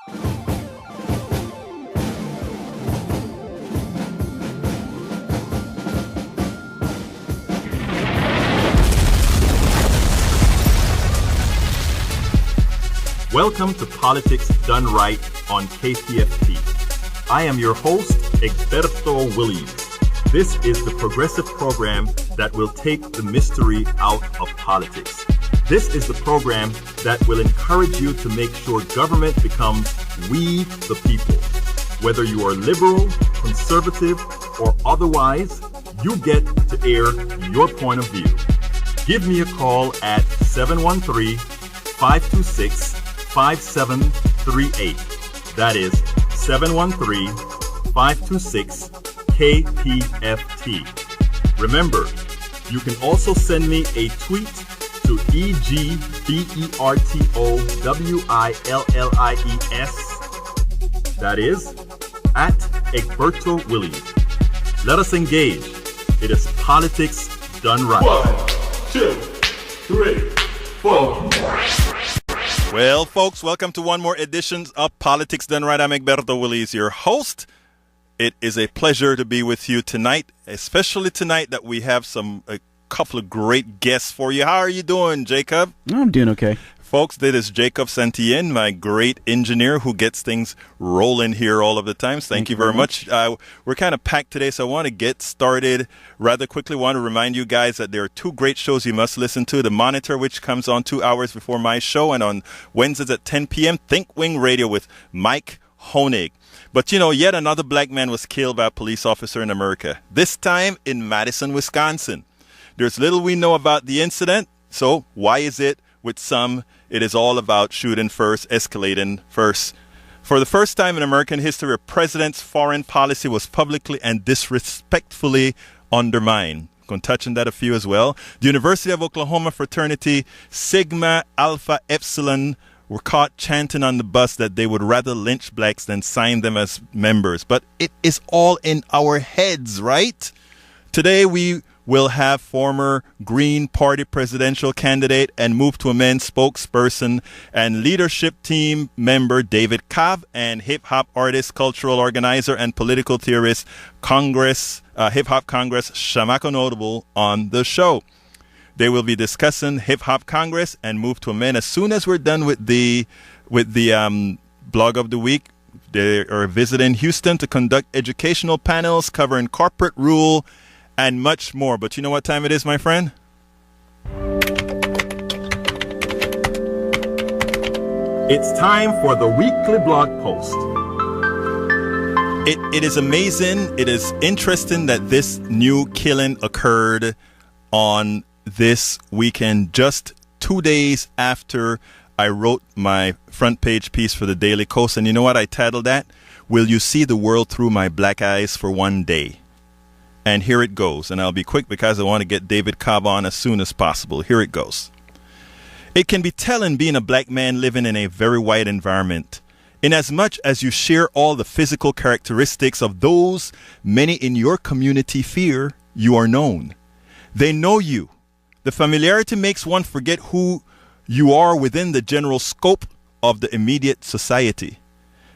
Welcome to Politics Done Right on KPFT. I am your host, Egberto Williams. This is the progressive program that will take the mystery out of politics. This is the program that will encourage you to make sure government becomes we the people. Whether you are liberal, conservative, or otherwise, you get to air your point of view. Give me a call at 713-526-5738. That is 713-526-KPFT. Remember, you can also send me a tweet to EGBERTOWILLIES. That is at Egberto Williams. Let us engage. It is politics done right. 1, 2, 3, 4. Well, folks, welcome to one more edition of Politics Done Right. I'm Egberto Williams, your host. It is a pleasure to be with you tonight, especially tonight that we have a couple of great guests for you. How are you doing, Jacob? I'm doing okay. Folks, this is Jacob Santien, my great engineer who gets things rolling here all of the time. Thank you very much. We're kind of packed today, so I want to get started rather quickly. I want to remind you guys that there are two great shows you must listen to. The Monitor, which comes on 2 hours before my show, and on Wednesdays at 10 p.m., Think Wing Radio with Mike Honig. But, yet another black man was killed by a police officer in America, this time in Madison, Wisconsin. There's little we know about the incident, so why is it? With some, it is all about shooting first, escalating first. For the first time in American history, a president's foreign policy was publicly and disrespectfully undermined. I'm going to touch on that a few as well. The University of Oklahoma fraternity Sigma Alpha Epsilon were caught chanting on the bus that they would rather lynch blacks than sign them as members. But it is all in our heads, right? Today we will have former Green Party presidential candidate and Move to Amend spokesperson and leadership team member David Cobb and hip-hop artist, cultural organizer, and political theorist Hip-Hop Congress Shamako Noble on the show. They will be discussing Hip-Hop Congress and Move to Amend as soon as we're done with the blog of the week. They are visiting Houston to conduct educational panels covering corporate rule and much more. But you know what time it is, my friend? It's time for the weekly blog post. It is amazing. It is interesting that this new killing occurred on this weekend, just 2 days after I wrote my front page piece for the Daily Coast. And you know what I titled that? Will You See the World Through My Black Eyes for One Day? And here it goes. And I'll be quick because I want to get David Cobb on as soon as possible. Here it goes. It can be telling being a black man living in a very white environment. Inasmuch as you share all the physical characteristics of those many in your community fear, you are known. They know you. The familiarity makes one forget who you are within the general scope of the immediate society.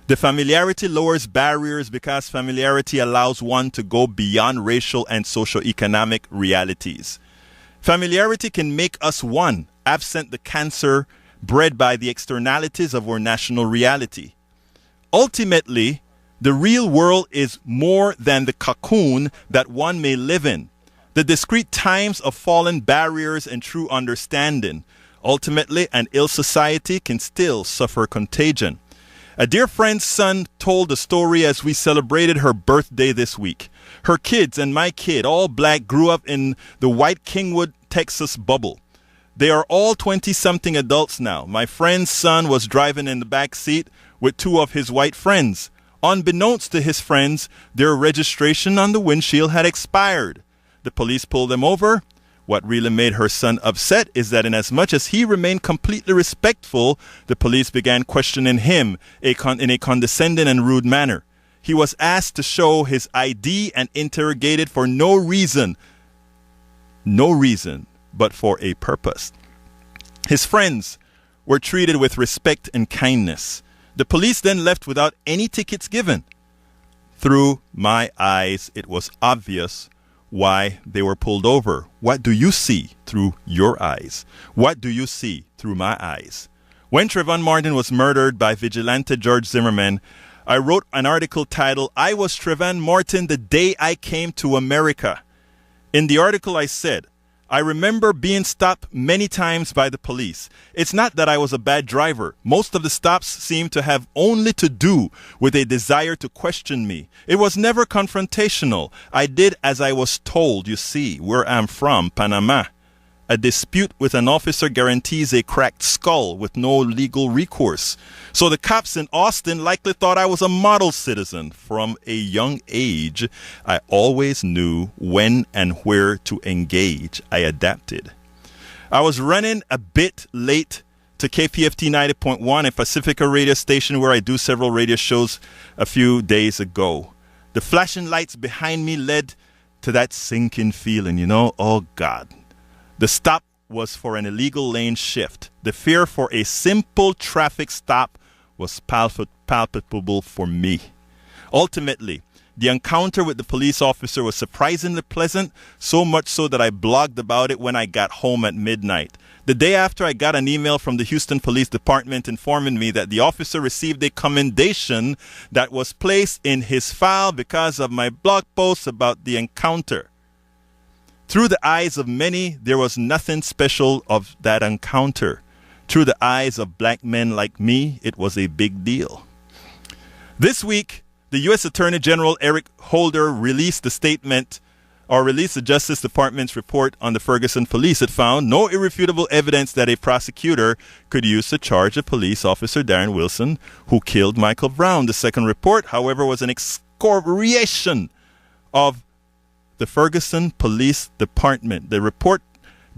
The familiarity lowers barriers because familiarity allows one to go beyond racial and socioeconomic realities. Familiarity can make us one, absent the cancer bred by the externalities of our national reality. Ultimately, the real world is more than the cocoon that one may live in, the discrete times of fallen barriers and true understanding. Ultimately, an ill society can still suffer contagion. A dear friend's son told the story as we celebrated her birthday this week. Her kids and my kid, all black, grew up in the white Kingwood, Texas bubble. They are all 20-something adults now. My friend's son was driving in the back seat with two of his white friends. Unbeknownst to his friends, their registration on the windshield had expired. The police pulled them over. What really made her son upset is that inasmuch as he remained completely respectful, the police began questioning him in a condescending and rude manner. He was asked to show his ID and interrogated for no reason, but for a purpose. His friends were treated with respect and kindness. The police then left without any tickets given. Through my eyes, it was obvious why they were pulled over. What do you see through your eyes? What do you see through my eyes? When Trayvon Martin was murdered by vigilante George Zimmerman, I wrote an article titled, "I Was Trayvon Martin the Day I Came to America." In the article I said, I remember being stopped many times by the police. It's not that I was a bad driver. Most of the stops seemed to have only to do with a desire to question me. It was never confrontational. I did as I was told. You see, where I'm from, Panama. A dispute with an officer guarantees a cracked skull with no legal recourse. So the cops in Austin likely thought I was a model citizen. From a young age, I always knew when and where to engage. I adapted. I was running a bit late to KPFT 90.1, a Pacifica radio station where I do several radio shows a few days ago. The flashing lights behind me led to that sinking feeling, oh God. The stop was for an illegal lane shift. The fear for a simple traffic stop was palpable for me. Ultimately, the encounter with the police officer was surprisingly pleasant, so much so that I blogged about it when I got home at midnight. The day after, I got an email from the Houston Police Department informing me that the officer received a commendation that was placed in his file because of my blog post about the encounter. Through the eyes of many, there was nothing special of that encounter. Through the eyes of black men like me, it was a big deal. This week, the U.S. Attorney General Eric Holder released the Justice Department's report on the Ferguson police. It found no irrefutable evidence that a prosecutor could use to charge a police officer, Darren Wilson, who killed Michael Brown. The second report, however, was an excoriation of the Ferguson Police Department. The report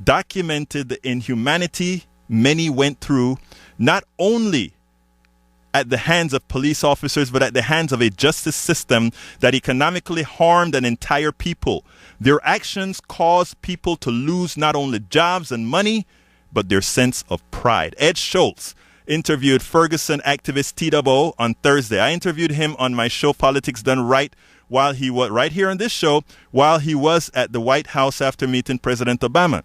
documented the inhumanity many went through, not only at the hands of police officers, but at the hands of a justice system that economically harmed an entire people. Their actions caused people to lose not only jobs and money, but their sense of pride. Ed Schultz interviewed Ferguson activist T-Double on Thursday. I interviewed him on my show, Politics Done Right, while he was right here on this show, while he was at the White House after meeting President Obama.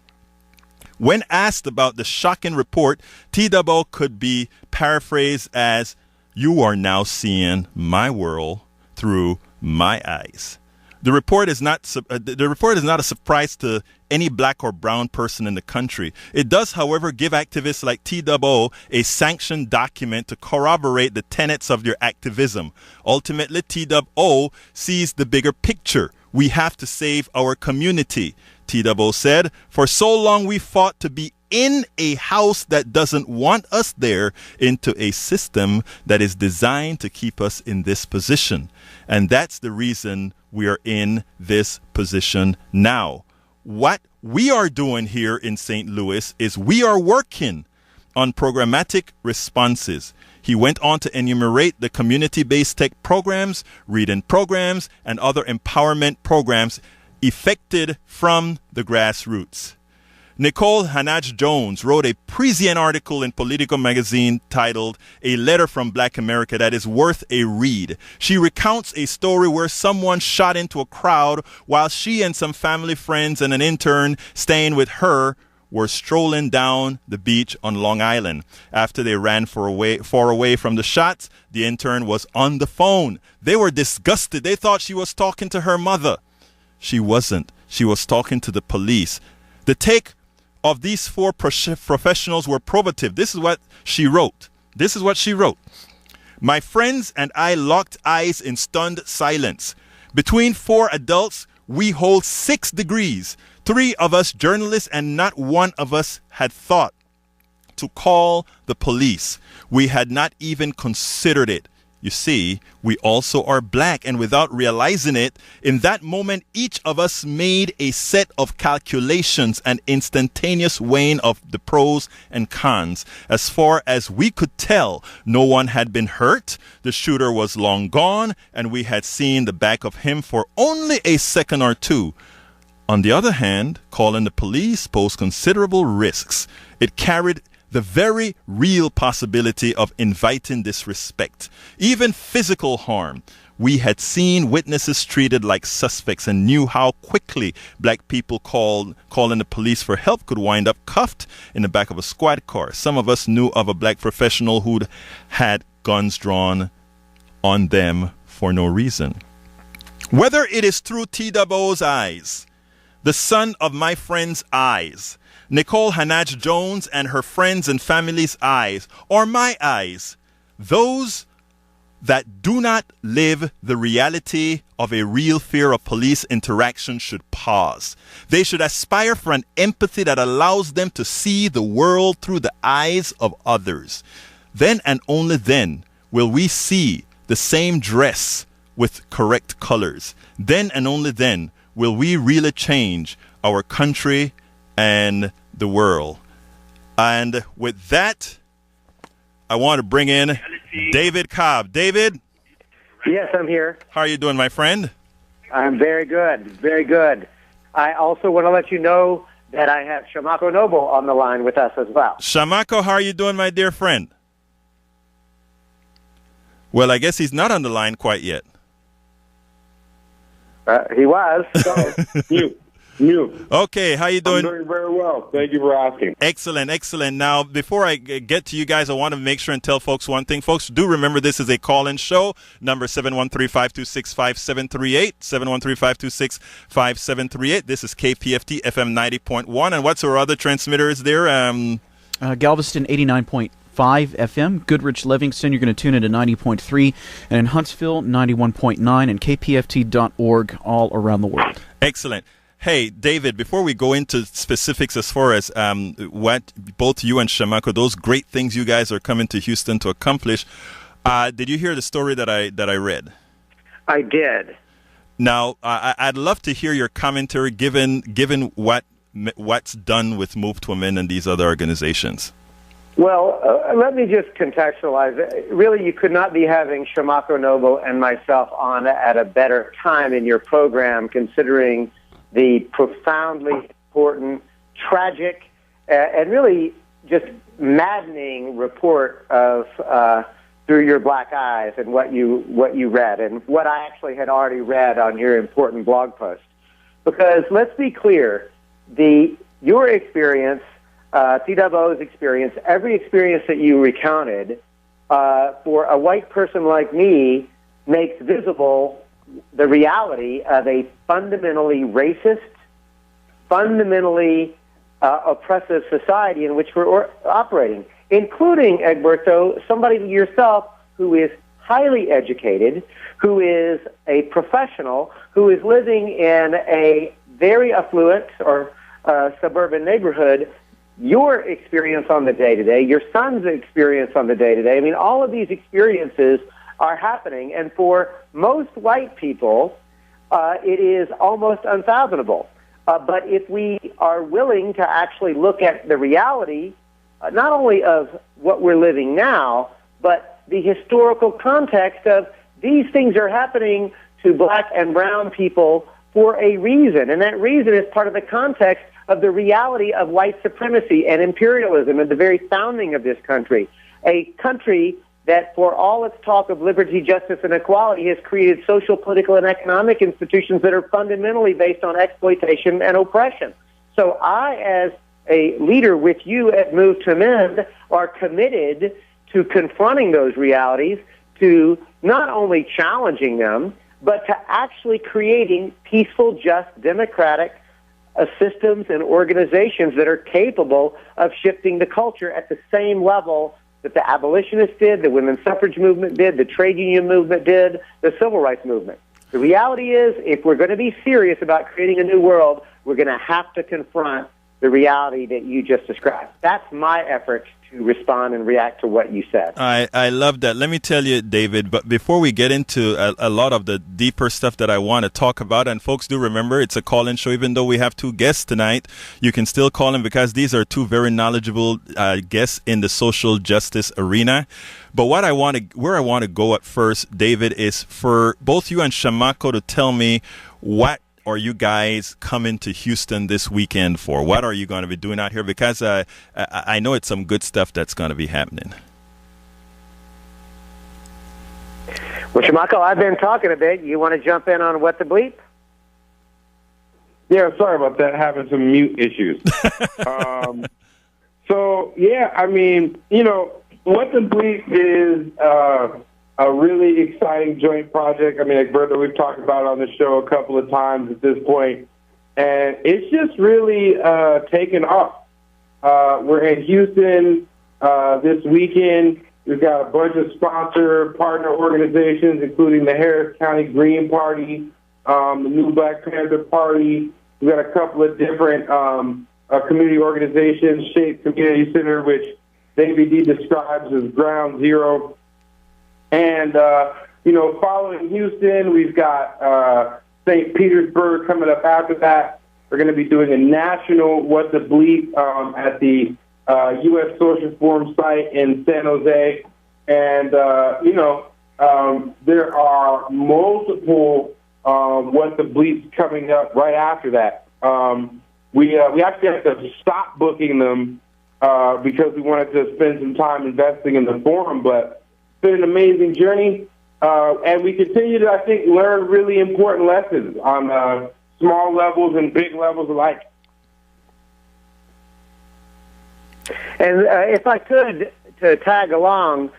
When asked about the shocking report, T-Double could be paraphrased as, "You are now seeing my world through my eyes." The report is not a surprise to any black or brown person in the country. It does, however, give activists like T-Double a sanctioned document to corroborate the tenets of their activism. Ultimately, T-Double sees the bigger picture. We have to save our community. T-Double said, "For so long we fought to be in a house that doesn't want us there, into a system that is designed to keep us in this position. And that's the reason we are in this position now. What we are doing here in St. Louis is we are working on programmatic responses." He went on to enumerate the community-based tech programs, reading programs, and other empowerment programs effected from the grassroots. Nicole Hanaj-Jones wrote a prescient article in Politico magazine titled "A Letter from Black America" that is worth a read. She recounts a story where someone shot into a crowd while she and some family friends and an intern staying with her were strolling down the beach on Long Island. After they ran far away from the shots, the intern was on the phone. They were disgusted. They thought she was talking to her mother. She wasn't. She was talking to the police. The take of these four professionals were probative. This is what she wrote. "My friends and I locked eyes in stunned silence. Between four adults, we hold 6 degrees. 3 of us journalists, and not one of us had thought to call the police. We had not even considered it. You see, we also are black, and without realizing it, in that moment, each of us made a set of calculations, an instantaneous weighing of the pros and cons. As far as we could tell, no one had been hurt. The shooter was long gone, and we had seen the back of him for only a second or two. On the other hand, calling the police posed considerable risks. It carried the very real possibility of inviting disrespect, even physical harm. We had seen witnesses treated like suspects and knew how quickly black people calling the police for help could wind up cuffed in the back of a squad car. Some of us knew of a black professional who'd had guns drawn on them for no reason. Whether it is through T-Double-O's eyes, the son of my friend's eyes, Nicole Hanaj Jones and her friends and family's eyes, or my eyes, those that do not live the reality of a real fear of police interaction should pause. They should aspire for an empathy that allows them to see the world through the eyes of others. Then and only then will we see the same dress with correct colors. Then and only then will we really change our country and the world. And with that, I want to bring in David Cobb. David? Yes, I'm here. How are you doing, my friend? I'm very good, very good. I also want to let you know that I have Shamako Noble on the line with us as well. Shamako, how are you doing, my dear friend? Well, I guess he's not on the line quite yet. He was. So, you. Okay, how you doing? I'm doing very well. Thank you for asking. Excellent, excellent. Now, before I get to you guys, I want to make sure and tell folks one thing. Folks, do remember this is a call-in show. Number 713-526-5738. 713-526-5738. This is KPFT FM 90.1. And what's our other transmitters there? Galveston 89.5 FM, Goodrich, Livingston, you're going to tune into 90.3, and in Huntsville 91.9, and kpft.org all around the world. Excellent. Hey, David, before we go into specifics as far as what both you and Shamako, those great things you guys are coming to Houston to accomplish, did you hear the story that I read? I did. Now, I'd love to hear your commentary given what's done with Move to Amend and these other organizations. Well, let me just contextualize it. Really, you could not be having Shamako Noble and myself on at a better time in your program, considering the profoundly important, tragic, and really just maddening report of Through Your Black Eyes and what you read and what I actually had already read on your important blog post. Because let's be clear, your experience, T-Double-O's experience, every experience that you recounted, for a white person like me, makes visible the reality of a fundamentally racist, fundamentally oppressive society in which we're operating, including, Egberto, somebody yourself who is highly educated, who is a professional, who is living in a very affluent or suburban neighborhood. Your experience on the day-to-day, your son's experience on the day-to-day, I mean, all of these experiences are happening, and for most white people, it is almost unfathomable. But if we are willing to actually look at the reality, not only of what we're living now, but the historical context of these things are happening to black and brown people for a reason, and that reason is part of the context of the reality of white supremacy and imperialism and the very founding of this country, a country that for all its talk of liberty, justice, and equality has created social, political, and economic institutions that are fundamentally based on exploitation and oppression. So I, as a leader with you at Move to Amend, are committed to confronting those realities, to not only challenging them, but to actually creating peaceful, just, democratic systems and organizations that are capable of shifting the culture at the same level that the abolitionists did, the women's suffrage movement did, the trade union movement did, the civil rights movement. The reality is, if we're going to be serious about creating a new world, we're going to have to confront the reality that you just described. That's my effort to respond and react to what you said. I love that. Let me tell you, David, but before we get into a lot of the deeper stuff that I want to talk about, and folks do remember, it's a call-in show. Even though we have two guests tonight, you can still call in because these are two very knowledgeable guests in the social justice arena. But where I want to go at first, David, is for both you and Shamako to tell me what are you guys coming to Houston this weekend for? What are you going to be doing out here? Because I know it's some good stuff that's going to be happening. Well, Shamako, I've been talking a bit. You want to jump in on what the bleep? Yeah, sorry about that. Having some mute issues. So, yeah, I mean, what the bleep is a really exciting joint project. I mean, Egberto, we've talked about it on the show a couple of times at this point, and it's just really taken off. We're in Houston this weekend. We've got a bunch of sponsor partner organizations, including the Harris County Green Party, the New Black Panther Party. We've got a couple of different community organizations, Shape Community Center, which David D. describes as ground zero. And, following Houston, we've got St. Petersburg coming up after that. We're going to be doing a national What the Bleep at the U.S. Social Forum site in San Jose. And, there are multiple What the Bleeps coming up right after that. We actually have to stop booking them because we wanted to spend some time investing in the forum, but it's been an amazing journey. And we continue to, I think, learn really important lessons on small levels and big levels alike. And if I could, to tag along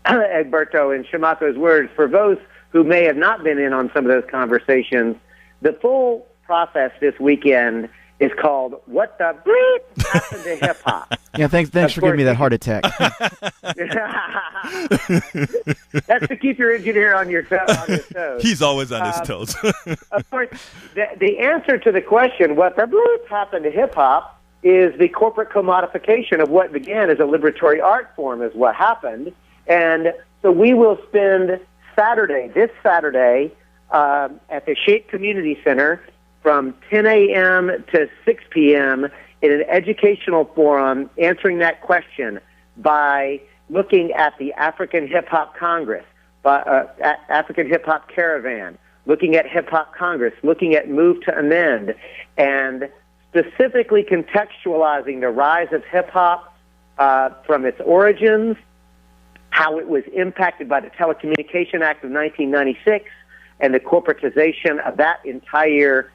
Egberto and Shamako's words, for those who may have not been in on some of those conversations, the full process this weekend is called What the Bleep Happened to Hip Hop. Yeah, thanks for giving me that heart attack. That's to keep your engineer on your toes. He's always on his toes. Of course, the answer to the question, what the bleep happened to hip hop, is the corporate commodification of what began as a liberatory art form is what happened. And so we will spend this Saturday, at the Shape Community Center from 10 a.m. to 6 p.m. in an educational forum answering that question by looking at the African Hip Hop Congress, African Hip Hop Caravan, looking at Hip Hop Congress, looking at Move to Amend, and specifically contextualizing the rise of hip hop from its origins, how it was impacted by the Telecommunication Act of 1996 and the corporatization of that entire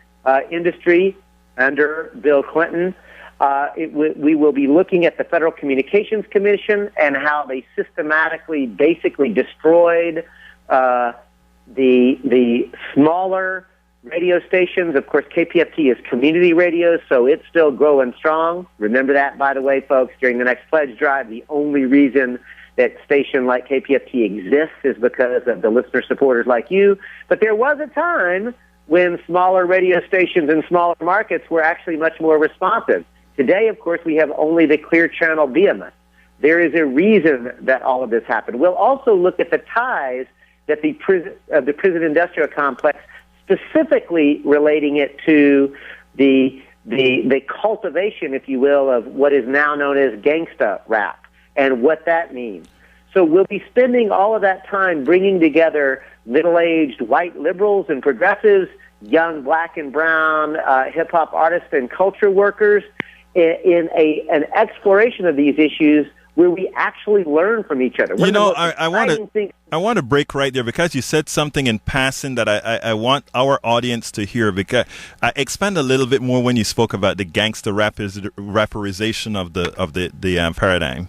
industry under Bill Clinton. We will be looking at the Federal Communications Commission and how they systematically, basically destroyed the smaller radio stations. Of course, KPFT is community radio, so it's still growing strong. Remember that, by the way, folks, during the next pledge drive, the only reason that station like KPFT exists is because of the listener supporters like you. But there was a time when smaller radio stations in smaller markets were actually much more responsive. Today, of course, we have only the clear channel behemoth. There is a reason that all of this happened. We'll also look at the ties that the prison industrial complex, specifically relating it to the cultivation, if you will, of what is now known as gangsta rap and what that means. So we'll be spending all of that time bringing together middle-aged white liberals and progressives, young black and brown hip-hop artists and culture workers in an exploration of these issues where we actually learn from each other. I want to break right there because you said something in passing that I want our audience to hear. Because expand a little bit more when you spoke about the gangster rapperization of the paradigm.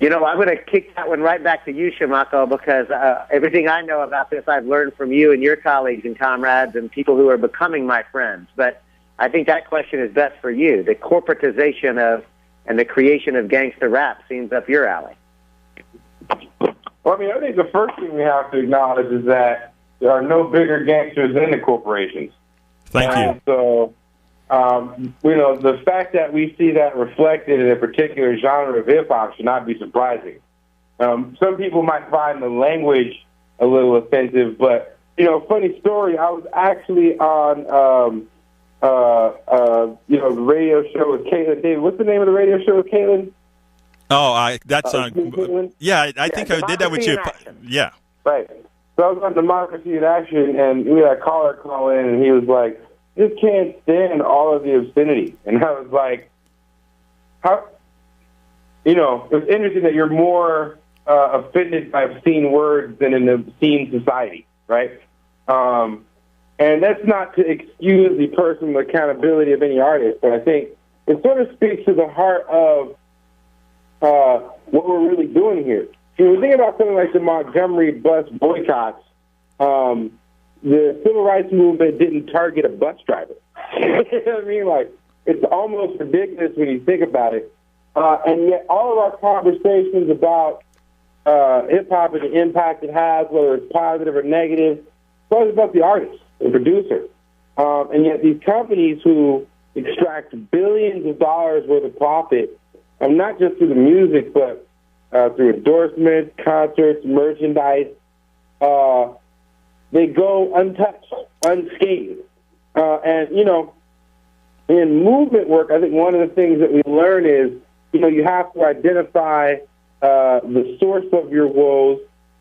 I'm going to kick that one right back to you, Shamako, because everything I know about this I've learned from you and your colleagues and comrades and people who are becoming my friends. But I think that question is best for you. The corporatization of and the creation of gangster rap seems up your alley. Well, I think the first thing we have to acknowledge is that there are no bigger gangsters than the corporations. Thank you. So, the fact that we see that reflected in a particular genre of hip-hop should not be surprising. Some people might find the language a little offensive, but, funny story, I was actually on the radio show with Caitlin. David, what's the name of the radio show with Caitlin? Oh, that's on. Yeah, I think I did that with you. Yeah. Right. So I was on Democracy in Action, and we had a caller call in, and he was like, just can't stand all of the obscenity. And I was like, how, it was interesting that you're more offended by obscene words than an obscene society, right? And that's not to excuse the personal accountability of any artist, but I think it sort of speaks to the heart of what we're really doing here. When we think about something like the Montgomery bus boycotts, the civil rights movement didn't target a bus driver. You know what I mean? Like, it's almost ridiculous when you think about it. And yet all of our conversations about hip-hop and the impact it has, whether it's positive or negative, it's always about the artist, the producer. And yet these companies who extract billions of dollars worth of profit, not just through the music, but through endorsements, concerts, merchandise, they go untouched, unscathed. And, in movement work, I think one of the things that we learn is, you have to identify the source of your woes,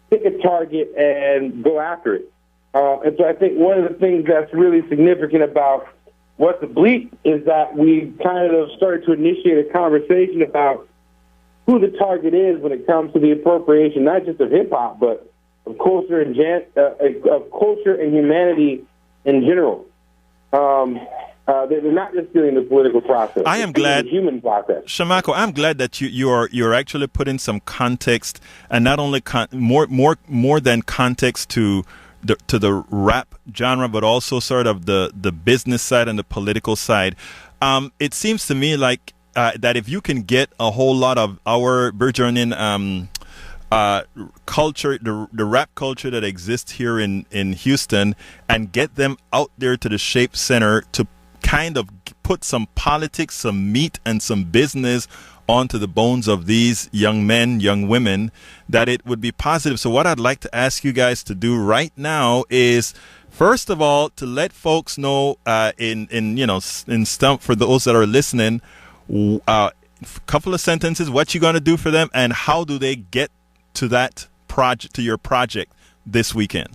pick a target, and go after it. And so I think one of the things that's really significant about What the Bleep is that we kind of started to initiate a conversation about who the target is when it comes to the appropriation, not just of hip-hop, but of culture and humanity in general. They're not just doing the political process. I am glad, the human process. Shamako, I'm glad that you're actually putting some context, and not only more than context to the rap genre, but also sort of the business side and the political side. It seems to me like that if you can get a whole lot of our burgeoning culture, the rap culture that exists here in Houston, and get them out there to the Shape Center to kind of put some politics, some meat, and some business onto the bones of these young men, young women, that it would be positive. So what I'd like to ask you guys to do right now is, first of all, to let folks know in stump for those that are listening, a couple of sentences, what you're going to do for them, and how do they get to that project, to your project this weekend?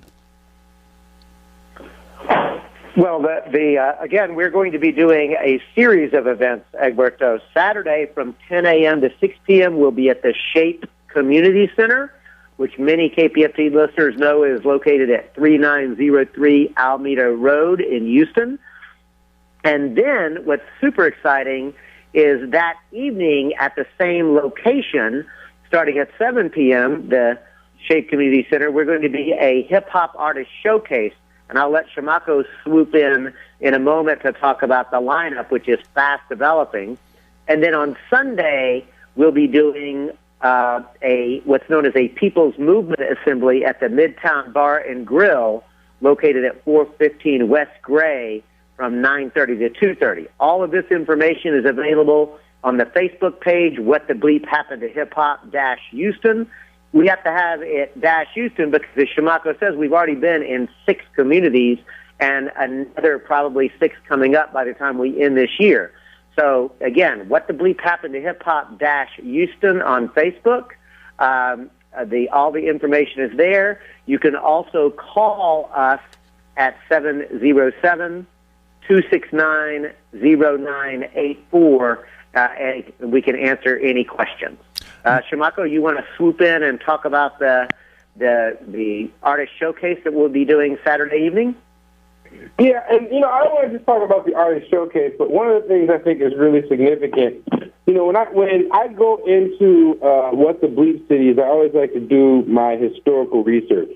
Well, again, we're going to be doing a series of events, Egberto. Saturday from 10 a.m. to 6 p.m. we'll be at the Shape Community Center, which many KPFT listeners know is located at 3903 Alameda Road in Houston. And then what's super exciting is that evening at the same location, starting at 7 p.m., the Shape Community Center, we're going to be a hip-hop artist showcase. And I'll let Shamako swoop in a moment to talk about the lineup, which is fast developing. And then on Sunday, we'll be doing what's known as a People's Movement Assembly at the Midtown Bar and Grill, located at 415 West Gray, from 9:30 to 2:30. All of this information is available on the Facebook page, What the Bleep Happened to Hip Hop Houston. We have to have it Houston because, as Shamako says, we've already been in 6 communities and another probably 6 coming up by the time we end this year. So, again, What the Bleep Happened to Hip Hop Houston on Facebook. All the information is there. You can also call us at 707-269-0984, and we can answer any questions. Shamako, you want to swoop in and talk about the artist showcase that we'll be doing Saturday evening? Yeah, and I don't want to just talk about the artist showcase, but one of the things I think is really significant, when I go into What the Bleep Cities, I always like to do my historical research.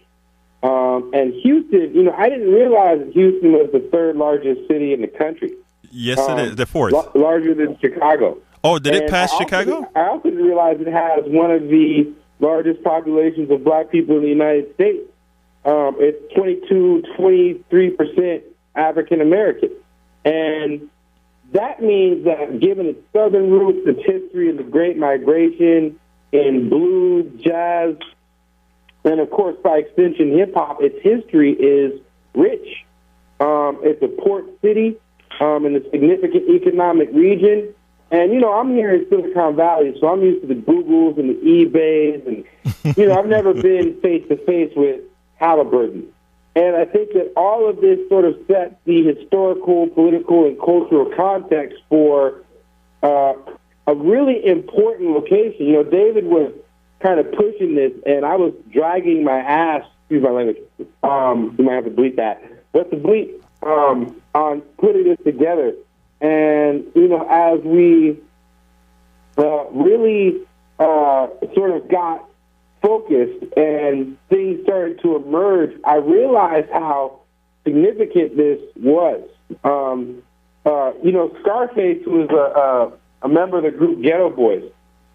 And Houston, I didn't realize that Houston was the 3rd largest city in the country. Yes, it is. The 4th. Larger than Chicago. Oh, did it pass Chicago? I also didn't realize it has one of the largest populations of black people in the United States. It's 23% African American. And that means that given its southern roots, its history, and the Great Migration in blues, jazz, and of course, by extension, hip-hop, its history is rich. It's a port city in a significant economic region. And, I'm here in Silicon Valley, so I'm used to the Googles and the eBays. And, I've never been face-to-face with Halliburton. And I think that all of this sort of sets the historical, political, and cultural context for a really important location. You know, David was kind of pushing this, and I was dragging my ass, excuse my language, you might have to bleep that, but to bleep on putting this together. And, you know, as we really sort of got focused and things started to emerge, I realized how significant this was. You know, Scarface was a member of the group Ghetto Boys.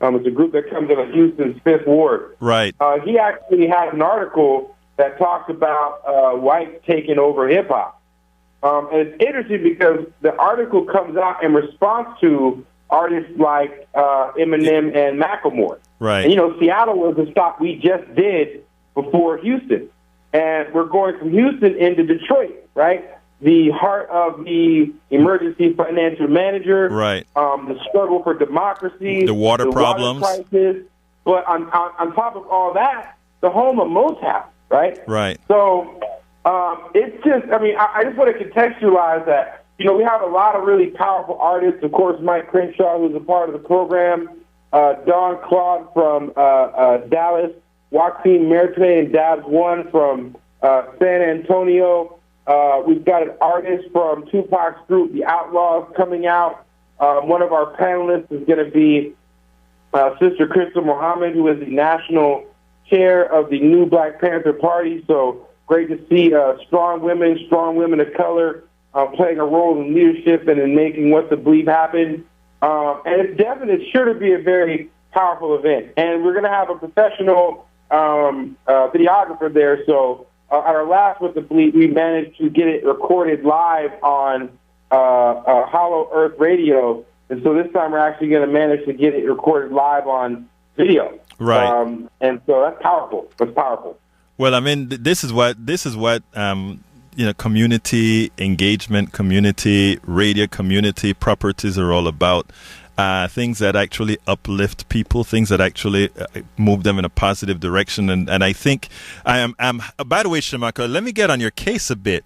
It's a group that comes out of Houston's Fifth Ward. Right. He actually had an article that talks about whites taking over hip-hop. And it's interesting because the article comes out in response to artists like Eminem and Macklemore. Right. And, you know, Seattle was the stop we just did before Houston. And we're going from Houston into Detroit, right? The heart of the emergency financial manager. Right. The struggle for democracy. The water problems. Water crisis. But on top of all that, the home of Motown, right? Right. So it's just, I mean, I just want to contextualize that. You know, we have a lot of really powerful artists. Of course, Mike Crenshaw, who's a part of the program. Don Claude from Dallas. Joaquin Merte and Dabs One from San Antonio. We've got an artist from Tupac's group, The Outlaws, coming out. One of our panelists is going to be Sister Crystal Muhammad, who is the national chair of the new Black Panther Party. So great to see strong women of color playing a role in leadership and in making What the Bleep happen. And it's sure to be a very powerful event. And we're going to have a professional videographer there. So at our last What the Bleep, we managed to get it recorded live on Hollow Earth Radio. And so this time we're actually going to manage to get it recorded live on video. Right. And so that's powerful. That's powerful. Well, I mean, this is what you know, community engagement, community radio, community properties are all about. Things that actually uplift people, things that actually move them in a positive direction. And I think I am. By the way, Shamako, let me get on your case a bit.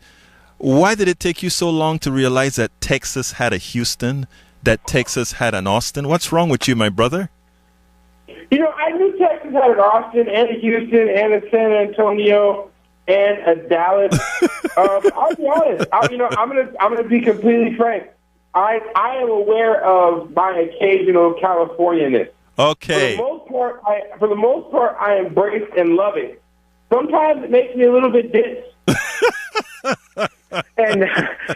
Why did it take you so long to realize that Texas had a Houston, that Texas had an Austin? What's wrong with you, my brother? You know, I knew Texas had an Austin and a Houston and a San Antonio and a Dallas. But I'll be honest. I'm gonna be completely frank. I am aware of my occasional Californianess. Okay. For the most part, I embrace and love it. Sometimes it makes me a little bit dense. And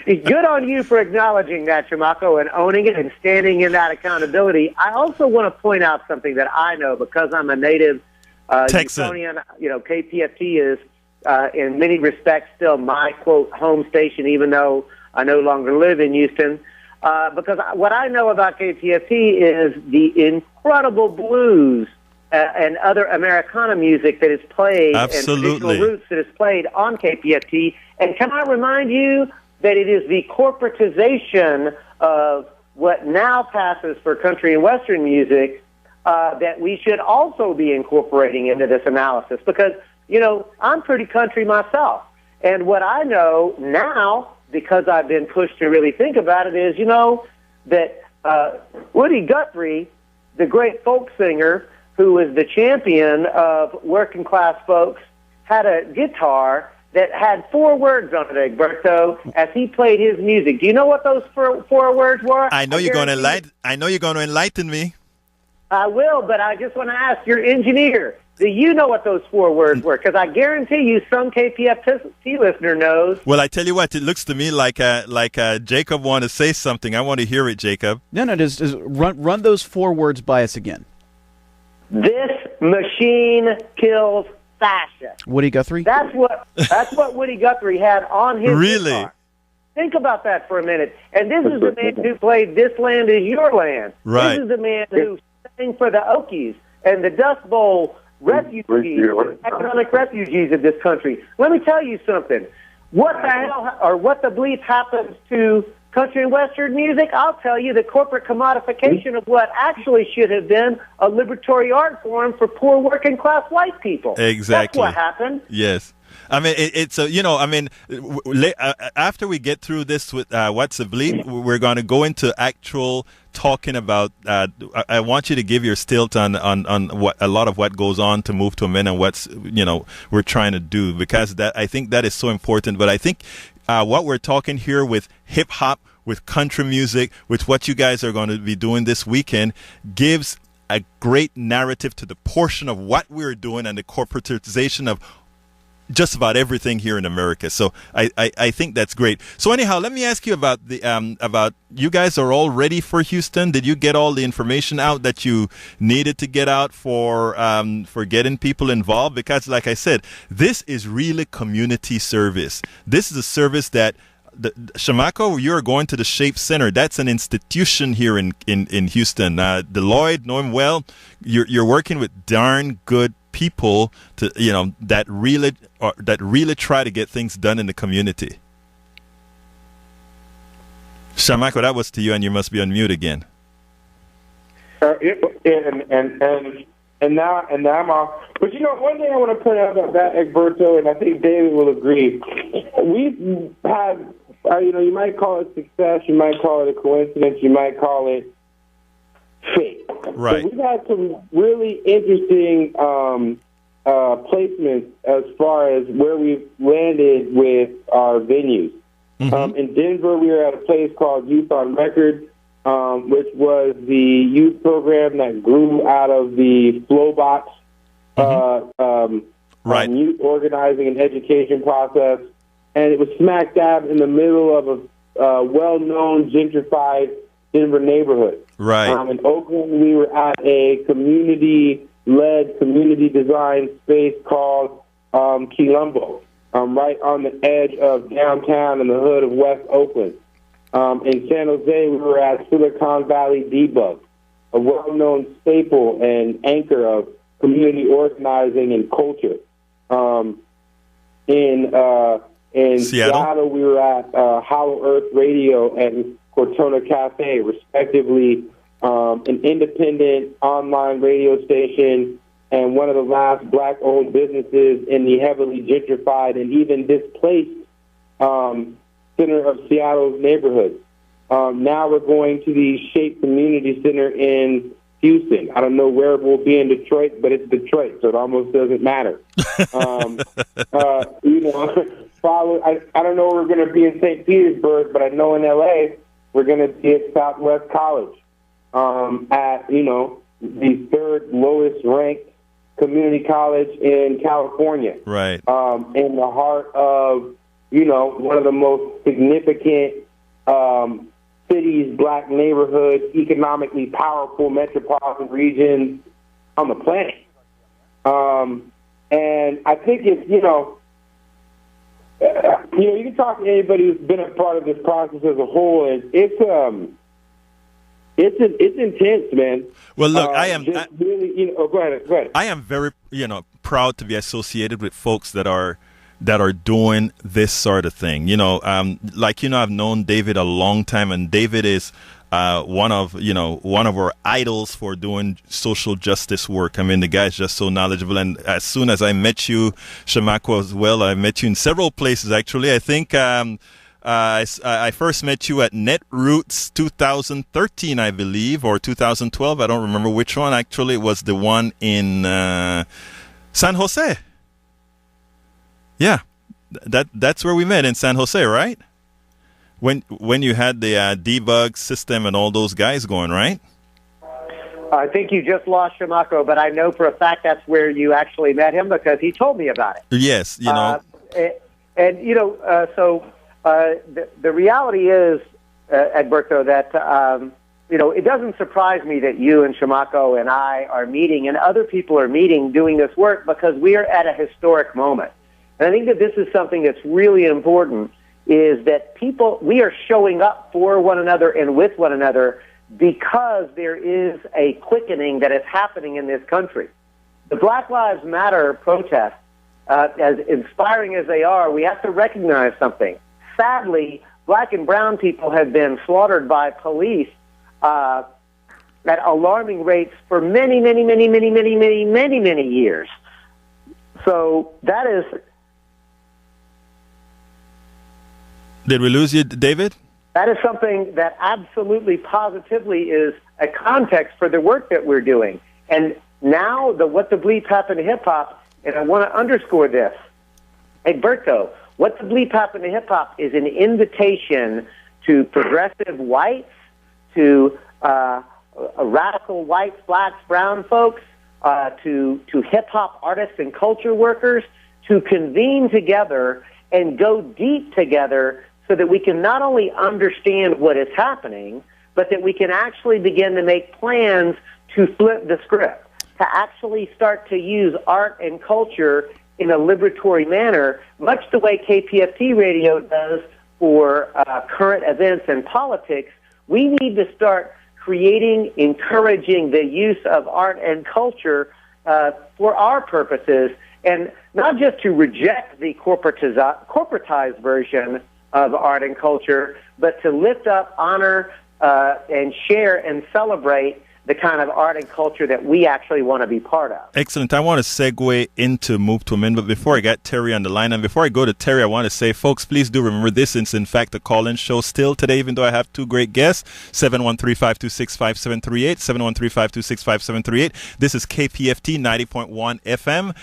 good on you for acknowledging that, Shamako, and owning it and standing in that accountability. I also want to point out something that I know because I'm a native Texan. Houstonian. You know, KPFT is in many respects still my, quote, home station, even though I no longer live in Houston. Because what I know about KPFT is the incredible blues and other Americana music that is played, Absolutely. and traditional roots that is played on KPFT. And can I remind you that it is the corporatization of what now passes for country and Western music that we should also be incorporating into this analysis? Because, you know, I'm pretty country myself. And what I know now, because I've been pushed to really think about it, is, you know, that Woody Guthrie, the great folk singer who was the champion of working class folks, had a guitar that had 4 words on it, Egberto, as he played his music. Do you know what those 4 words were? I know you're going to enlighten me. I will, but I just want to ask your engineer, do you know what those 4 words were? Because I guarantee you some KPFT listener knows. Well, I tell you what, it looks to me like Jacob want to say something. I want to hear it, Jacob. No, just run those 4 words by us again. This machine kills fascists. Woody Guthrie? That's what Woody Guthrie had on his guitar. Think about that for a minute. And this is the man who played This Land Is Your Land. Right. This is the man who sang for the Okies and the Dust Bowl refugees, economic refugees of this country. Let me tell you something. What the hell, or what the bleep happens to country and Western music? I'll tell you, the corporate commodification of what actually should have been a liberatory art form for poor working class white people. Exactly. That's what happened. Yes. I mean, it's a, I mean, after we get through this with What's a Bleep, we're going to go into actual talking about, I want you to give your stilt on what a lot of what goes on to Move to Amend and what's, we're trying to do, because I think that is so important. But I think what we're talking here with hip hop, with country music, with what you guys are going to be doing this weekend gives a great narrative to the portion of what we're doing and the corporatization of just about everything here in America. So I think that's great. So anyhow, let me ask you about about you guys are all ready for Houston. Did you get all the information out that you needed to get out for getting people involved? Because like I said, this is really community service. This is a service that Shamako, you're going to the Shape Center. That's an institution here in Houston. Deloitte, know him well. You're working with darn good people to that really try to get things done in the community. Shamako, that was to you, and you must be on mute again. And now I'm off. But one thing I want to point out about that, Egberto, and I think David will agree, we've had, you might call it success, you might call it a coincidence, you might call it fate. Right. So we've had some really interesting placements as far as where we've landed with our venues. Mm-hmm. In Denver, we were at a place called Youth on Record, which was the youth program that grew out of the Flowbox youth organizing and education process. And it was smack dab in the middle of a well-known, gentrified Denver neighborhood. Right. In Oakland, we were at a community-led, community-designed space called Quilombo, right on the edge of downtown in the hood of West Oakland. In San Jose, we were at Silicon Valley Debug, a well-known staple and anchor of community organizing and culture. In Seattle, we were at Hollow Earth Radio and Cortona Cafe, respectively, an independent online radio station and one of the last black-owned businesses in the heavily gentrified and even displaced center of Seattle's neighborhoods. Now we're going to the Shape Community Center in Houston. I don't know where we'll be in Detroit, but it's Detroit, so it almost doesn't matter. I don't know where we're going to be in St. Petersburg, but I know in L.A. we're going to be at Southwest College at, the third lowest ranked community college in California. Right. In the heart of, one of the most significant cities, black neighborhoods, economically powerful metropolitan regions on the planet. And I think it's, you can talk to anybody who's been a part of this process as a whole, and it's intense, man. Well, look, go ahead. I am very, proud to be associated with folks that are doing this sort of thing. I've known David a long time, and David is one of our idols for doing social justice work. I mean, the guy's just so knowledgeable. And as soon as I met you, Shamako, as well, I met you in several places, actually. I think I first met you at Netroots 2013, I believe, or 2012. I don't remember which one. Actually, it was the one in San Jose. Yeah, that's where we met, in San Jose, right? When you had the debug system and all those guys going, right? I think you just lost Shamako, but I know for a fact that's where you actually met him because he told me about it. Yes, the reality is, Egberto, that it doesn't surprise me that you and Shamako and I are meeting and other people are meeting doing this work because we are at a historic moment. And I think that this is something that's really important, is that we are showing up for one another and with one another because there is a quickening that is happening in this country. The Black Lives Matter protests, as inspiring as they are, we have to recognize something. Sadly, black and brown people have been slaughtered by police at alarming rates for many, many, many, many, many, many, many, many years. So that is Did we lose you, David? That is something that absolutely, positively is a context for the work that we're doing. And now what the bleep happened to hip-hop, and I want to underscore this. Egberto, what the bleep happened to hip-hop is an invitation to progressive whites, to radical whites, blacks, brown folks, to hip-hop artists and culture workers to convene together and go deep together so that we can not only understand what is happening, but that we can actually begin to make plans to flip the script, to actually start to use art and culture in a liberatory manner, much the way KPFT radio does for current events and politics. We need to start creating, encouraging the use of art and culture for our purposes, and not just to reject the corporatized version of art and culture, but to lift up, honor, and share and celebrate the kind of art and culture that we actually want to be part of. Excellent. I want to segue into Move to Amend, but before I get Terry on the line, and before I go to Terry, I want to say, folks, please do remember this is, in fact, a call-in show still today, even though I have two great guests, 713-526-5738, 713-526-5738. This is KPFT 90.1 FM.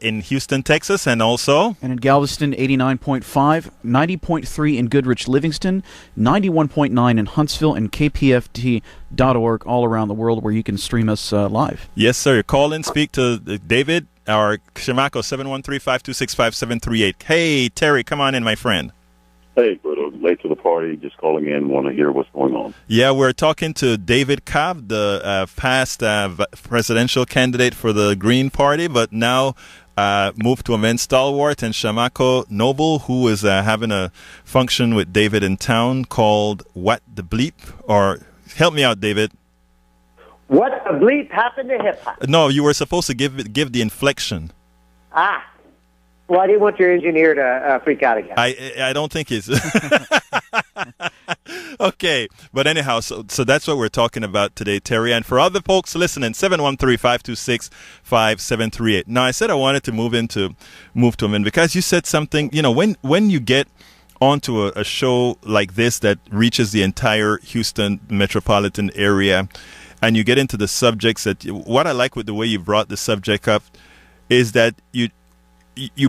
In Houston, Texas, and also... And in Galveston, 89.5, 90.3 in Goodrich, Livingston, 91.9 in Huntsville, and KPFT.org all around the world where you can stream us live. Yes, sir. Call in, speak to David, our Shamako, 713-526-5738. Hey, Terry, come on in, my friend. Hey, but late to the party, just calling in, want to hear what's going on. Yeah, we're talking to David Cobb, the past presidential candidate for the Green Party, but now moved to Amend stalwart, and Shamako Noble, who is having a function with David in town called What the Bleep? Or help me out, David. What the bleep happened to hip-hop? No, you were supposed to give the inflection. Well, I didn't want your engineer to freak out again. I don't think he's... Okay, but anyhow, so that's what we're talking about today, Terry. And for other folks listening, 713-526-5738. Now, I said I wanted to move to Amend because you said something, when you get onto a show like this that reaches the entire Houston metropolitan area, and you get into the subjects what I like with the way you brought the subject up is that you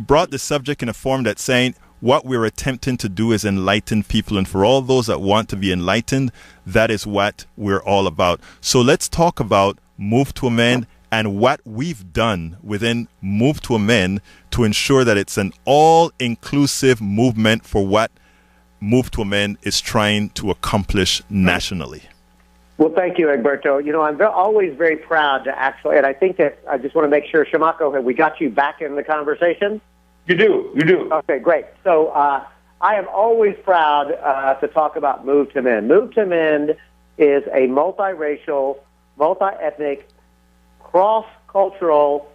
brought the subject in a form that's saying what we're attempting to do is enlighten people. And for all those that want to be enlightened, that is what we're all about. So let's talk about Move to Amend and what we've done within Move to Amend to ensure that it's an all-inclusive movement for what Move to Amend is trying to accomplish nationally. Well, thank you, Egberto. I'm always very proud to actually, and I think that I just want to make sure, Shamako, have we got you back in the conversation? You do. Okay, great. So I am always proud to talk about Move to Amend. Move to Amend is a multiracial, multi-ethnic, cross-cultural,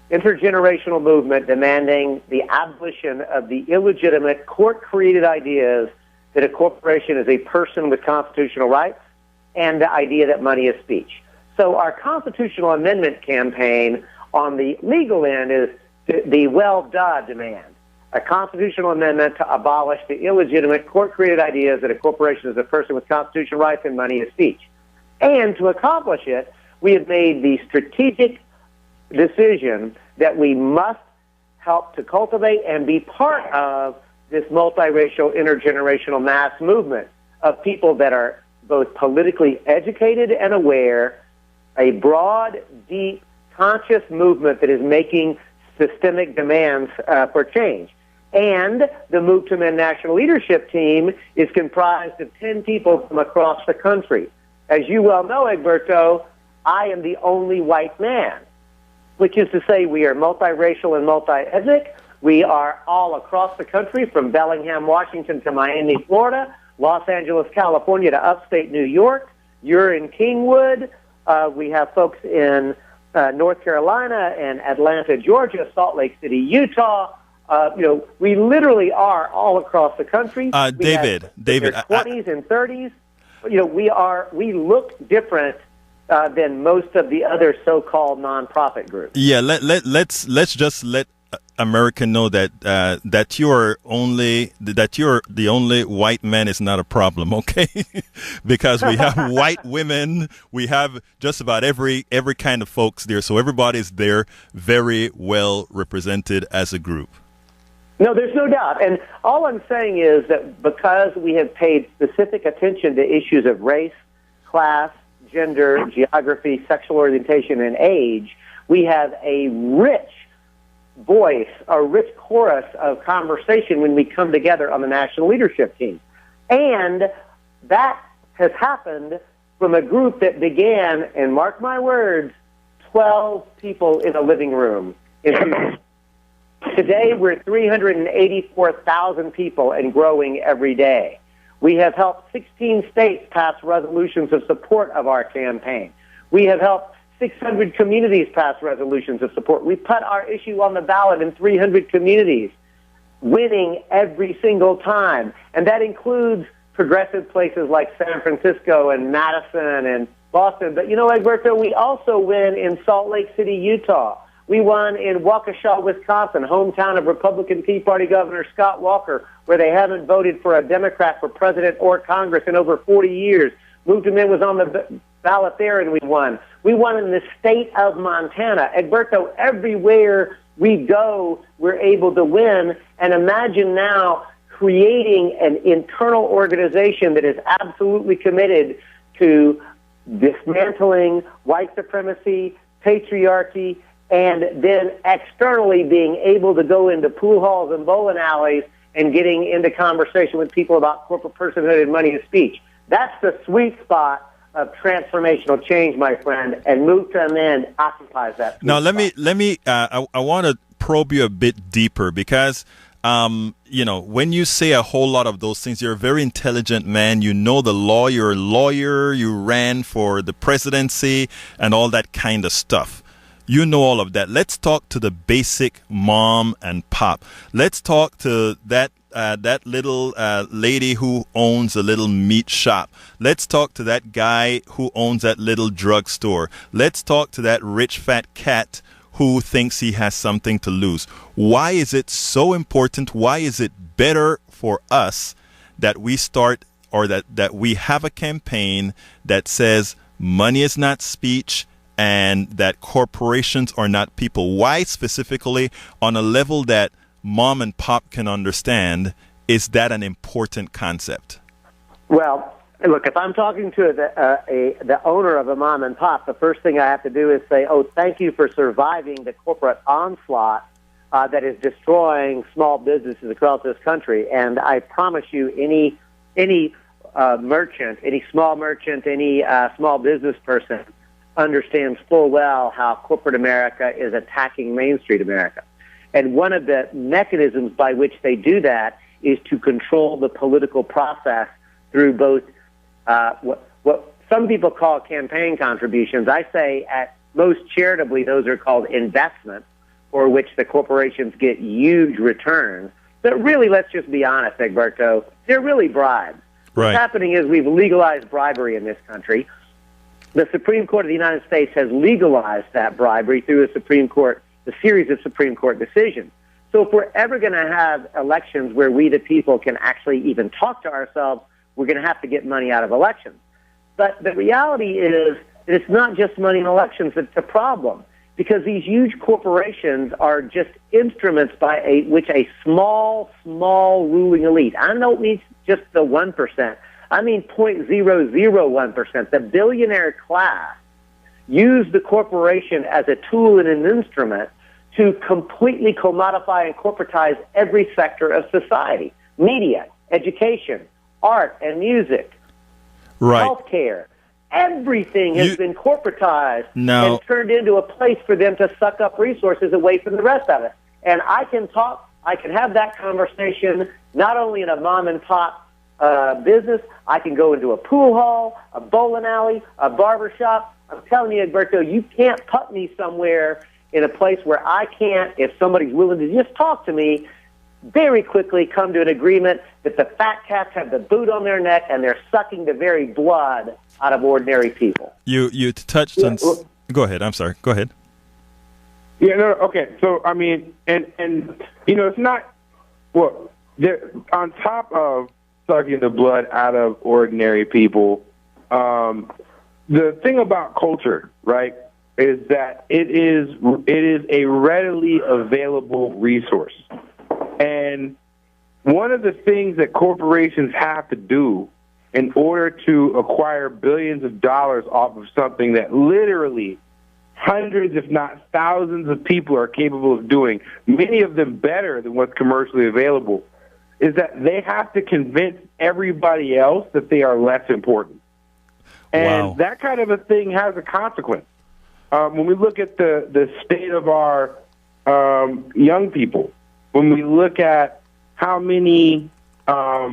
intergenerational movement demanding the abolition of the illegitimate court-created ideas that a corporation is a person with constitutional rights and the idea that money is speech. So our constitutional amendment campaign on the legal end is the well-done demand, a constitutional amendment to abolish the illegitimate court-created ideas that a corporation is a person with constitutional rights and money is speech. And to accomplish it, we have made the strategic decision that we must help to cultivate and be part of this multiracial, intergenerational mass movement of people that are both politically educated and aware, a broad, deep, conscious movement that is making systemic demands for change. And the Move to Amend National Leadership Team is comprised of 10 people from across the country. As you well know, Egberto, I am the only white man, which is to say we are multiracial and multi-ethnic. We are all across the country, from Bellingham, Washington to Miami, Florida, Los Angeles, California to upstate New York. You're in Kingwood. We have folks in North Carolina and Atlanta, Georgia, Salt Lake City, Utah. We literally are all across the country. David, in their 20s and 30s. We look different than most of the other so-called nonprofit groups. Yeah, let's just let America know that that you're the only white man is not a problem, okay? Because we have white women, we have just about every kind of folks there, so everybody's there very well represented as a group. No, there's no doubt. And all I'm saying is that because we have paid specific attention to issues of race, class, gender, geography, sexual orientation, and age, we have a rich voice, a rich chorus of conversation when we come together on the national leadership team. And that has happened from a group that began, and mark my words, 12 people in a living room. Today, we're 384,000 people and growing every day. We have helped 16 states pass resolutions of support of our campaign. We have helped 600 communities pass resolutions of support. We put our issue on the ballot in 300 communities, winning every single time. And that includes progressive places like San Francisco and Madison and Boston. But, you know, Egberto, we also win in Salt Lake City, Utah. We won in Waukesha, Wisconsin, hometown of Republican Tea Party Governor Scott Walker, where they haven't voted for a Democrat for president or Congress in over 40 years. Moved him in, was on the ballot there, and we won. We won in the state of Montana. Egberto, everywhere we go, we're able to win. And imagine now creating an internal organization that is absolutely committed to dismantling white supremacy, patriarchy, and then externally being able to go into pool halls and bowling alleys and getting into conversation with people about corporate personhood and money and speech. That's the sweet spot of transformational change, my friend, and Move to Amend occupies that. Now, let me. I want to probe you a bit deeper because, you know, when you say a whole lot of those things, you're a very intelligent man. You know the law. You're a lawyer. You ran for the presidency and all that kind of stuff. You know all of that. Let's talk to the basic mom and pop. Let's talk to that little lady who owns a little meat shop. Let's talk to that guy who owns that little drugstore. Let's talk to that rich fat cat who thinks he has something to lose. Why is it so important? Why is it better for us that we start or that we have a campaign that says money is not speech, and that corporations are not people? Why specifically on a level that mom and pop can understand is that an important concept? Well, look, if I'm talking to the owner of a mom and pop, the first thing I have to do is say, oh, thank you for surviving the corporate onslaught that is destroying small businesses across this country. And I promise you, any merchant, any small merchant, any small business person understands full well how corporate America is attacking Main Street America. And one of the mechanisms by which they do that is to control the political process through both what some people call campaign contributions. I say at most charitably those are called investments, for which the corporations get huge returns. But really, let's just be honest, Egberto, they're really bribes. Right. What's happening is we've legalized bribery in this country. The Supreme Court of the United States has legalized that bribery through the series of Supreme Court decisions. So if we're ever going to have elections where we, the people, can actually even talk to ourselves, we're going to have to get money out of elections. But the reality is that it's not just money in elections that's the problem, because these huge corporations are just instruments by which a small ruling elite, I don't mean just the 1%, I mean 0.001%, the billionaire class, use the corporation as a tool and an instrument to completely commodify and corporatize every sector of society. Media, education, art and music, right, healthcare. Everything has been corporatized and turned into a place for them to suck up resources away from the rest of us. And I can have that conversation not only in a mom and pop business. I can go into a pool hall, a bowling alley, a barber shop. I'm telling you, Egberto, you can't put me somewhere in a place where I can't, if somebody's willing to just talk to me, very quickly come to an agreement that the fat cats have the boot on their neck and they're sucking the very blood out of ordinary people. You touched on... Go ahead. I'm sorry. Go ahead. Yeah, no, okay. So, I mean, and it's not, well, on top of sucking the blood out of ordinary people, the thing about culture, right, is that it is a readily available resource. And one of the things that corporations have to do in order to acquire billions of dollars off of something that literally hundreds, if not thousands of people are capable of doing, many of them better than what's commercially available, is that they have to convince everybody else that they are less important. And that kind of a thing has a consequence. When we look at the state of our young people, when we look at how many, I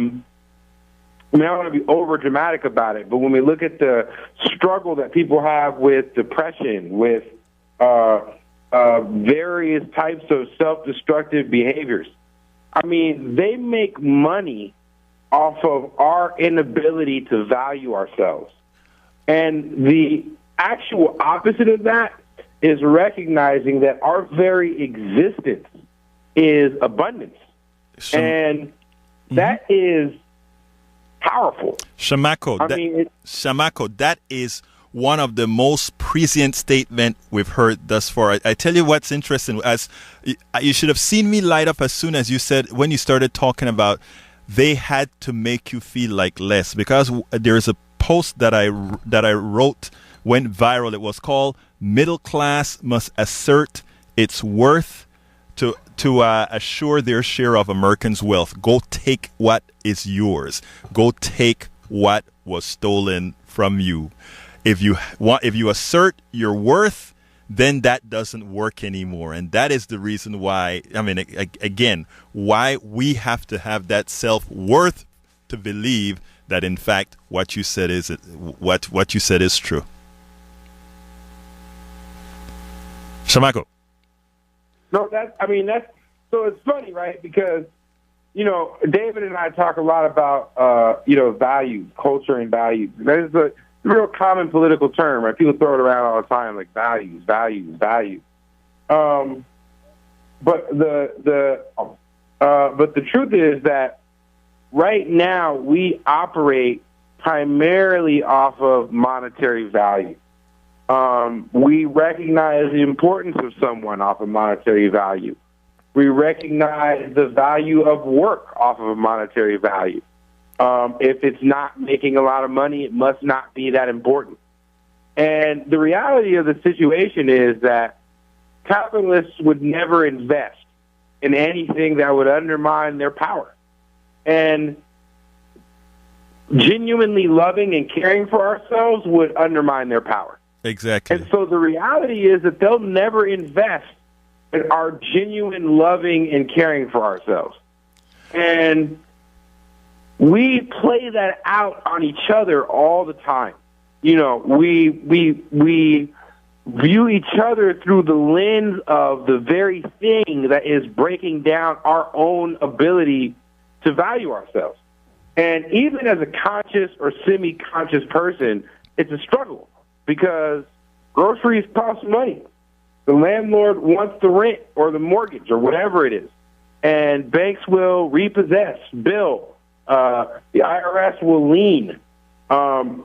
don't want to be over dramatic about it, but when we look at the struggle that people have with depression, with various types of self-destructive behaviors, I mean, they make money off of our inability to value ourselves. And the actual opposite of that is recognizing that our very existence is abundance. And that is powerful. Shamako, that is one of the most prescient statements we've heard thus far. I tell you what's interesting. As you should have seen me light up as soon as you said, when you started talking about they had to make you feel like less, because there's a post that I wrote, went viral. It was called "Middle Class Must Assert Its Worth to assure their share of Americans' wealth. Go take what is yours. Go take what was stolen from you. If you assert your worth, then that doesn't work anymore. And that is the reason why, I mean, again, why we have to have that self-worth to believe that, in fact, what you said is true. Shamako. No, so it's funny, right? Because, David and I talk a lot about, values, culture and values. That is a real common political term, right? People throw it around all the time, like values. But the truth is that right now we operate primarily off of monetary value. We recognize the importance of someone off of monetary value. We recognize the value of work off of a monetary value. If it's not making a lot of money, it must not be that important. And the reality of the situation is that capitalists would never invest in anything that would undermine their power. And genuinely loving and caring for ourselves would undermine their power. Exactly. And so the reality is that they'll never invest in our genuine loving and caring for ourselves. And we play that out on each other all the time. We view each other through the lens of the very thing that is breaking down our own ability to value ourselves. And even as a conscious or semi-conscious person, it's a struggle because groceries cost money. The landlord wants the rent or the mortgage or whatever it is. And banks will repossess, bill. The IRS will lien. And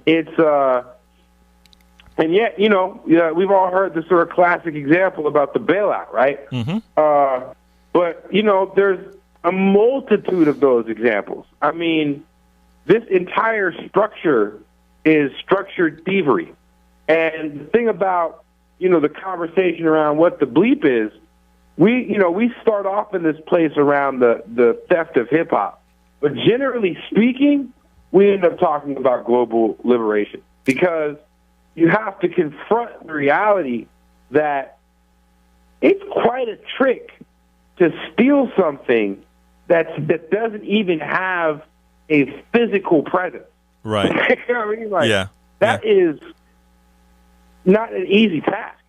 yet, we've all heard the sort of classic example about the bailout, right? Mm-hmm. But, there's a multitude of those examples. I mean, this entire structure is structured thievery. And the thing about, the conversation around what the bleep is, we start off in this place around the theft of hip-hop. But generally speaking, we end up talking about global liberation because you have to confront the reality that it's quite a trick to steal something that doesn't even have a physical presence. Right. You know what I mean? That is not an easy task.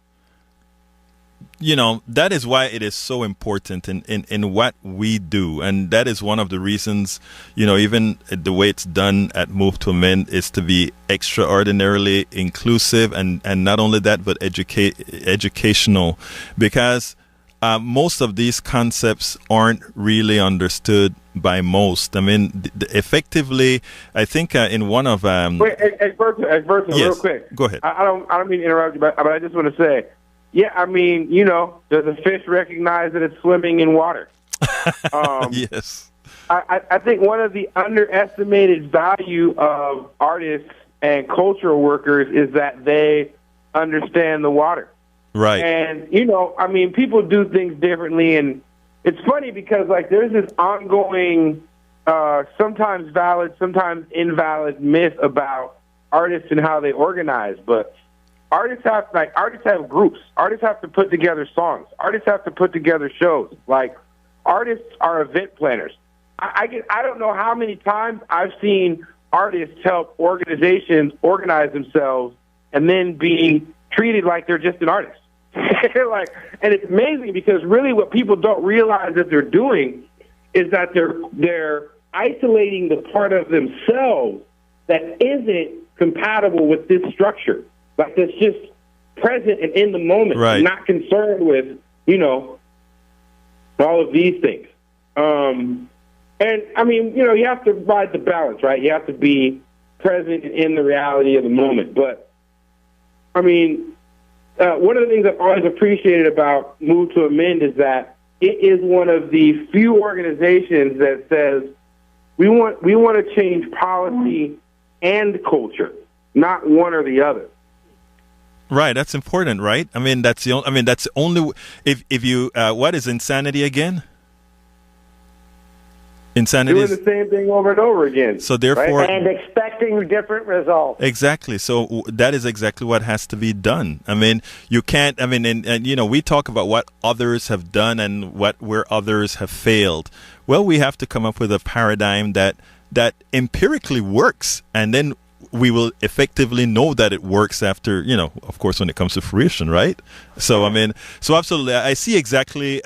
that is why it is so important in what we do. And that is one of the reasons, even the way it's done at Move to Amend is to be extraordinarily inclusive and not only that, but educational, because most of these concepts aren't really understood by most. I mean, effectively, I think in one of wait, Bertha, yes, real quick. Go ahead. I don't mean to interrupt you, but I just want to say, yeah, I mean, does a fish recognize that it's swimming in water? Yes. I think one of the underestimated value of artists and cultural workers is that they understand the water. Right. And, I mean, people do things differently. And it's funny because, there's this ongoing, sometimes valid, sometimes invalid myth about artists and how they organize. But artists have groups. Artists have to put together songs. Artists have to put together shows. Artists are event planners. I don't know how many times I've seen artists help organizations organize themselves and then be treated like they're just an artist. And it's amazing because really what people don't realize that they're doing is that they're isolating the part of themselves that isn't compatible with this structure. That's just present and in the moment, right. Not concerned with, all of these things. And, I mean, you have to ride the balance, right? You have to be present and in the reality of the moment. But, I mean, one of the things I've always appreciated about Move to Amend is that it is one of the few organizations that says we want to change policy and culture, not one or the other. Right, that's important, right? I mean, that's the only. If you, what is insanity again? Insanity doing the same thing over and over again. So therefore, right? And expecting different results. Exactly. So that is exactly what has to be done. I mean, you can't. I mean, and we talk about what others have done and where others have failed. Well, we have to come up with a paradigm that empirically works, and then we will effectively know that it works after, of course, when it comes to fruition, right? So, I mean, absolutely, I see exactly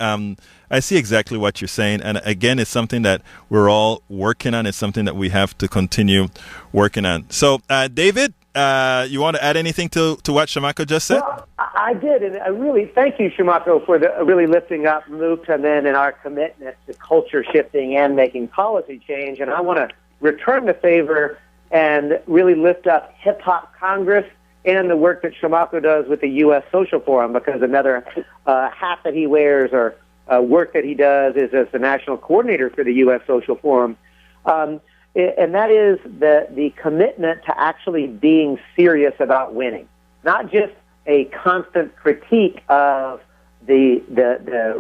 what you're saying. And again, it's something that we're all working on. It's something that we have to continue working on. So, David, you want to add anything to what Shamako just said? Well, I did. And I really thank you, Shamako, for really lifting up Move to Amend and our commitment to culture shifting and making policy change. And I want to return the favor and really lift up Hip Hop Congress and the work that Shamako does with the U.S. Social Forum, because another hat that he wears or work that he does is as the national coordinator for the U.S. Social Forum. And that is the commitment to actually being serious about winning, not just a constant critique of the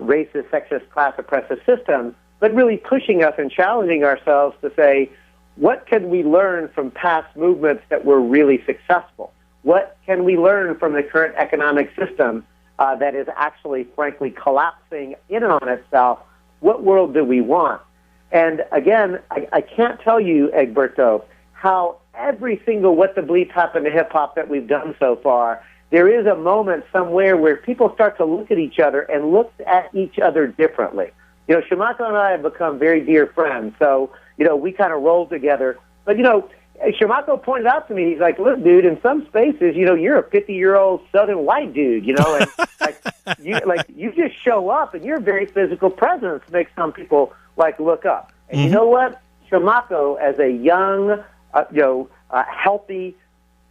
racist, sexist, class oppressive system, but really pushing us and challenging ourselves to say, what can we learn from past movements that were really successful? What can we learn from the current economic system that is actually, frankly, collapsing in on itself? What world do we want? And again, I can't tell you, Egberto, how every single What the Bleep Happened to Hip Hop that we've done so far, there is a moment somewhere where people start to look at each other and look at each other differently. Shamako and I have become very dear friends, so we kind of roll together. But, Shamako pointed out to me, he's like, look, dude, in some spaces, you're a 50-year-old Southern white dude, and you just show up and your very physical presence makes some people look up. And you know what? Shamako, as a young, healthy,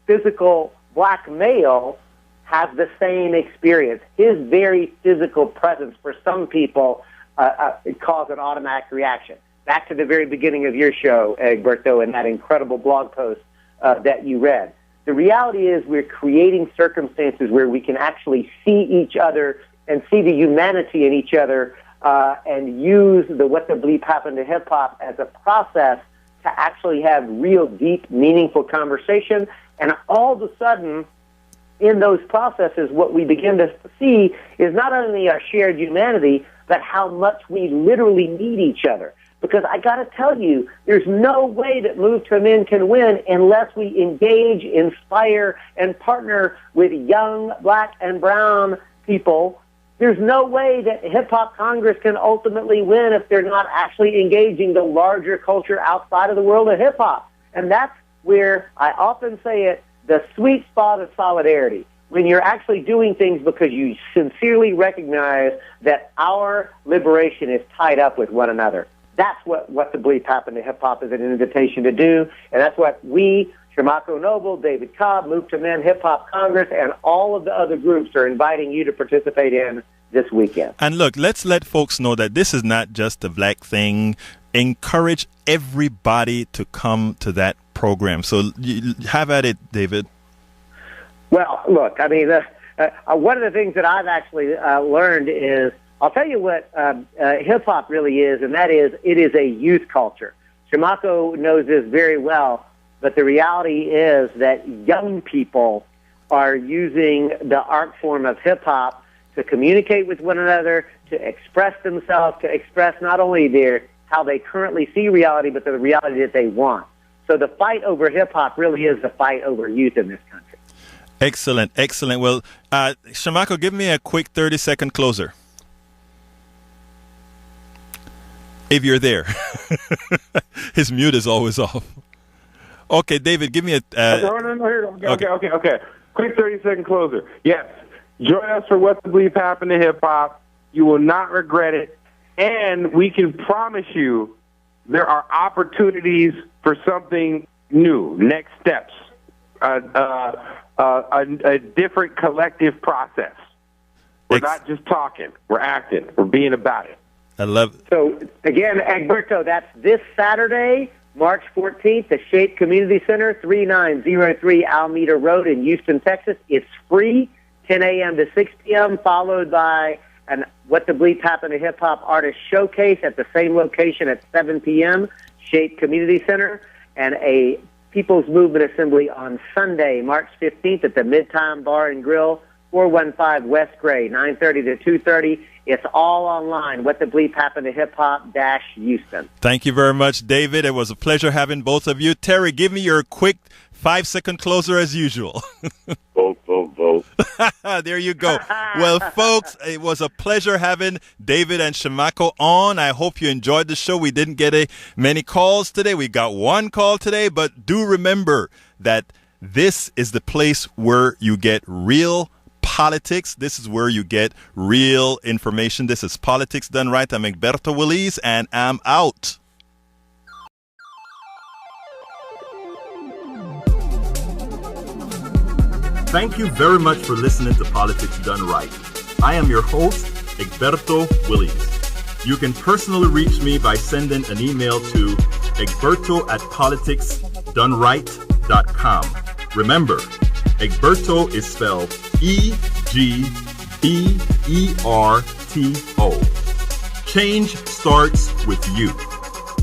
physical black male, has the same experience. His very physical presence for some people cause an automatic reaction. Back to the very beginning of your show, Egberto, and that incredible blog post that you read. The reality is we're creating circumstances where we can actually see each other and see the humanity in each other and use the What the Bleep Happened to Hip Hop as a process to actually have real, deep, meaningful conversation. And all of a sudden, in those processes, what we begin to see is not only our shared humanity, but how much we literally need each other. Because I got to tell you, there's no way that Move to Amend can win unless we engage, inspire, and partner with young black and brown people There's no way that hip-hop Congress can ultimately win if they're not actually engaging the larger culture outside of the world of hip-hop. And that's where I often say it, the sweet spot of solidarity. When you're actually doing things because you sincerely recognize that our liberation is tied up with one another. That's what the bleep happened to hip-hop is an invitation to do. And that's what we, Shamako Noble, David Cobb, Move to Men, Hip Hop Congress, and all of the other groups are inviting you to participate in this weekend. And look, let's let folks know that this is not just a black thing. Encourage everybody to come to that program. So have at it, David. Well, look, I mean, one of the things that I've actually learned is, I'll tell you what hip-hop really is, and that is, it is a youth culture. Shamako knows this very well. But the reality is that young people are using the art form of hip-hop to communicate with one another, to express themselves, to express not only how they currently see reality, but the reality that they want. So the fight over hip-hop really is the fight over youth in this country. Excellent, excellent. Well, Shamako, give me a quick 30-second closer. If you're there. His mute is always off. Okay, David, give me a... Okay. Quick 30-second closer. Yes, join us for What the Bleep Happened to Hip Hop. You will not regret it. And we can promise you there are opportunities for something new, next steps, a different collective process. We're not just talking. We're acting. We're being about it. I love it. So, again, Egberto, that's this Saturday, March 14th, the Shape Community Center, 3903 Alameda Road in Houston, Texas. It's free, 10 a.m. to 6 p.m., followed by an What the Bleep Happened to Hip Hop Artist Showcase at the same location at 7 p.m., Shape Community Center, and a People's Movement Assembly on Sunday, March 15th at the Midtime Bar and Grill, 415 West Gray, 9:30 to 2:30. It's all online. What the Bleep Happened to Hip Hop Houston. Thank you very much, David. It was a pleasure having both of you. Terry, give me your quick 5-second closer as usual. Vote. There you go. Well, folks, it was a pleasure having David and Shamako on. I hope you enjoyed the show. We didn't get many calls today. We got one call today, but do remember that this is the place where you get real politics. This is where you get real information. This is Politics Done Right. I'm Egberto Willis, and I'm out. Thank you very much for listening to Politics Done Right. I am your host, Egberto Willis. You can personally reach me by sending an email to egberto@politicsdoneright.com. Remember, Egberto is spelled E-G-B-E-R-T-O. Change starts with you.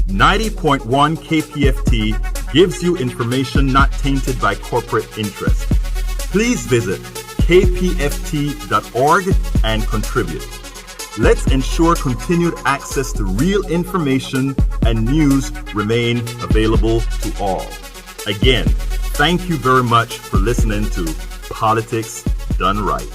90.1 KPFT gives you information not tainted by corporate interest. Please visit kpft.org and contribute. Let's ensure continued access to real information and news remain available to all. Again, thank you very much for listening to Politics Done Right.